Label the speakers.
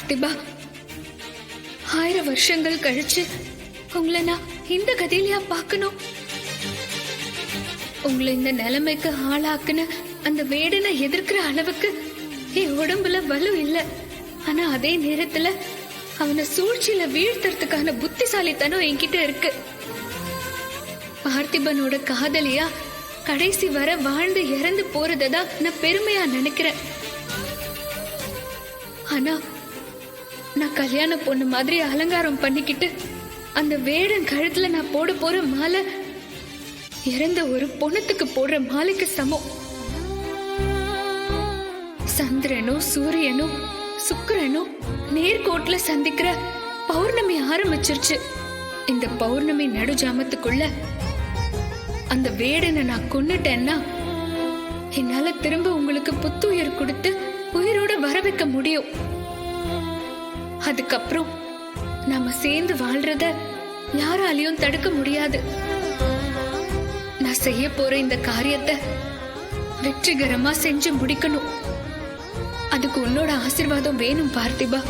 Speaker 1: பார்த்திபா, 1000 வருஷங்கள் கழிச்சு உங்களை நான் இந்த கதையிலயா பார்க்கணும்? உங்களை இந்த நிலைமைக்கு ஆளாக்குன அந்த வேடனை எதிர்க்கிற அளவுக்கு என் உடம்புல வலு இல்ல. ஆனா அதே நேரத்துல அவனை சூழ்ச்சியில வீழ்த்துறதுக்கான புத்திசாலித்தனம் என்கிட்ட இருக்கு. பார்த்திபனோட காதலியா கடைசி வர வாழ்ந்து இறந்து போறதான் நான் பெருமையா நினைக்கிறேன். ஆனா நான் கல்யாண பொண்ணு மாதிரி அலங்காரம் பண்ணிக்கிட்டு அந்த வேடன் கழுத்துல நான் போட போற மாலை இறந்த ஒரு பொண்ணுத்துக்கு போடுற மாலைக்கு சமம். சந்திரனும் சூரியனும் சுக்கிரனும் நேர்கோட்டுல சந்திக்கிற பௌர்ணமி ஆரம்பிச்சிருச்சு. இந்த பௌர்ணமி நடுஜாமத்துக்குள்ள அந்த வேடனை நான் கொன்னுட்டேன்னா என்னால திரும்ப உங்களுக்கு புத்துயிர் கொடுத்து உயிரோட வர வைக்க முடியும். அதுக்கப்புறம் நாம சேர்ந்து வாழ்றத யாராலையும் தடுக்க முடியாது. நான் செய்ய போற இந்த காரியத்தை வெற்றிகரமா செஞ்சு முடிக்கணும். அதுக்கு உன்னோட ஆசீர்வாதம் வேணும் பார்த்திபா.